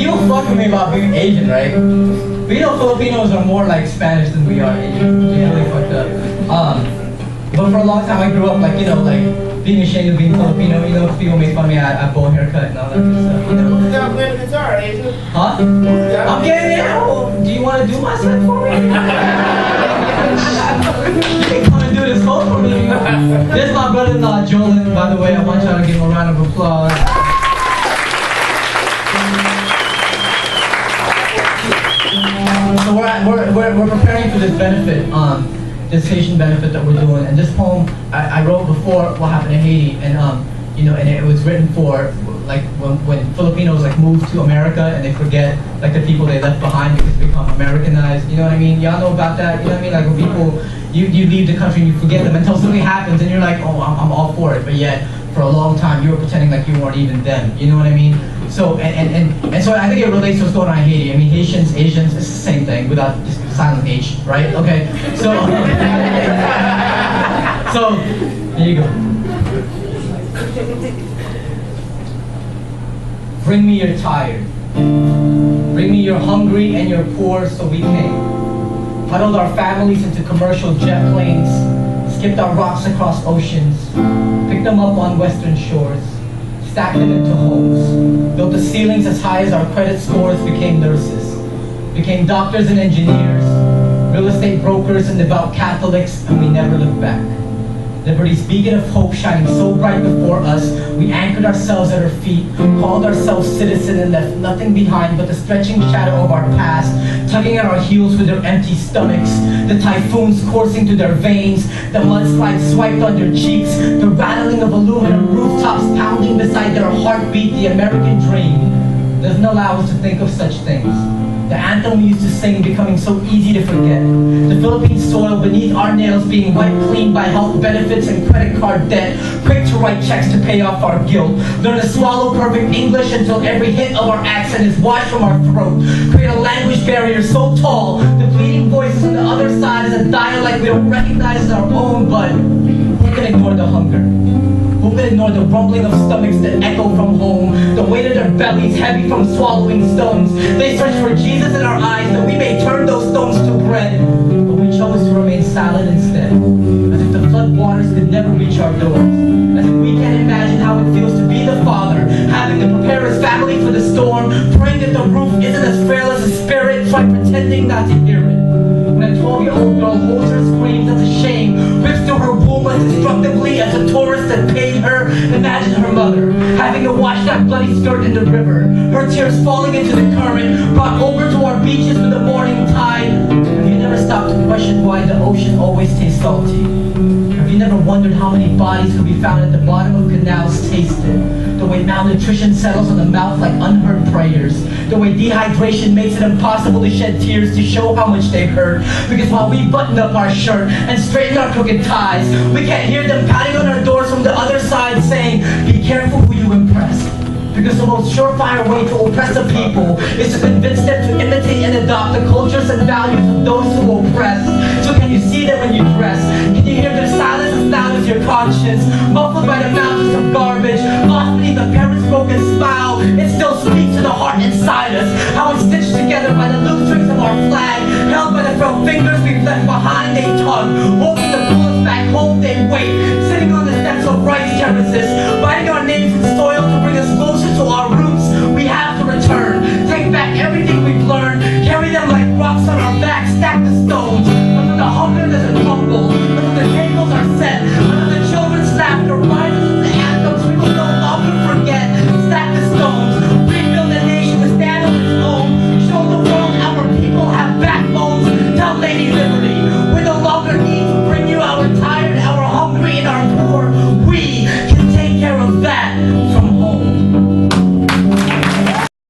people fuck with me about being Asian, right? But you know, Filipinos are more like Spanish than we are Asian. It's really fucked up. But for a long time I grew up like, you know, like being ashamed of being Filipino. You know, people make fun of me, I bow haircut and all that good stuff. You know? Who's down playing the guitar, Asian? Huh? I'm getting it. Oh, do you want to do my set for me? You can come and do this whole for me. This is my brother-in-law, Jolin, by the way. I want y'all to give him a round of applause. So we're preparing for this benefit, this Haitian benefit that we're doing. And this poem I wrote before what happened in Haiti, and you know, and it was written for like when Filipinos like move to America and they forget like the people they left behind because they become Americanized. You know what I mean? Y'all know about that? You know what I mean? Like when people you leave the country and you forget them until something happens and you're like, oh, I'm all for it, but yet for a long time you were pretending like you weren't even them. You know what I mean? So and so I think it relates to what's going on in Haiti. I mean, Haitians, Asians, it's the same thing without just silent H, right? Okay. So so there you go. Bring me your tired. Bring me your hungry and your poor, so we came. Huddled our families into commercial jet planes, skipped our rocks across oceans, picked them up on western shores, stacked them into homes, built the ceilings as high as our credit scores, became nurses, became doctors and engineers, real estate brokers and devout Catholics, and we never looked back. Liberty's beacon of hope shining so bright before us, we anchored ourselves at her feet, called ourselves citizen, and left nothing behind but the stretching shadow of our past, tugging at our heels with their empty stomachs, the typhoons coursing through their veins, the mudslides swiped on their cheeks, the rattling of aluminum rooftops pounding beside their heartbeat. The American dream doesn't allow us to think of such things. The anthem we used to sing becoming so easy to forget. The Philippine soil beneath our nails being wiped clean by health benefits and credit card debt. Quick to write checks to pay off our guilt. Learn to swallow perfect English until every hit of our accent is washed from our throat. Create a language barrier so tall, the bleeding voices on the other side is a dialect we don't recognize as our own, but who can ignore the hunger? Who can ignore the rumbling of stomachs that echo from home, the weight of their bellies heavy from swallowing stones? They search for Jesus in our eyes that we may turn those stones to bread, but we chose to remain silent instead, as if the flood waters could never reach our doors, as if we can't imagine how it feels to be the father, having to prepare his family for the storm, praying that the roof isn't as frail as a spirit, try pretending not to hear it. When a 12-year-old girl holds her screams as a shame, rips through her womb as destructively as a tourist that paid her. Imagine her mother, having to wash that bloody skirt in the river, her tears falling into the current, brought over to our beaches with the morning tide. Have you never stopped to question why the ocean always tastes salty? Have you never wondered how many bodies could be found at the bottom of canals tasted? The way malnutrition settles on the mouth like unheard prayers. The way dehydration makes it impossible to shed tears to show how much they hurt. Because while we button up our shirt and straighten our crooked ties, we can't hear them pounding on our doors from the other side saying, be careful who you impress. Because the most surefire way to oppress a people is to convince them to imitate and adopt the cultures and values of those who oppress. So can you see them when you dress? Can you hear their silence as loud as your conscience? Muffled by the mountains of garbage, lost beneath a parent's broken smile, it still speaks to the heart inside us. How it's stitched together by the loose strings of our flag, held by the frail fingers we've left behind. They tug, hoping to pull us back home. They wait, sitting on the steps of rice terraces, writing our names in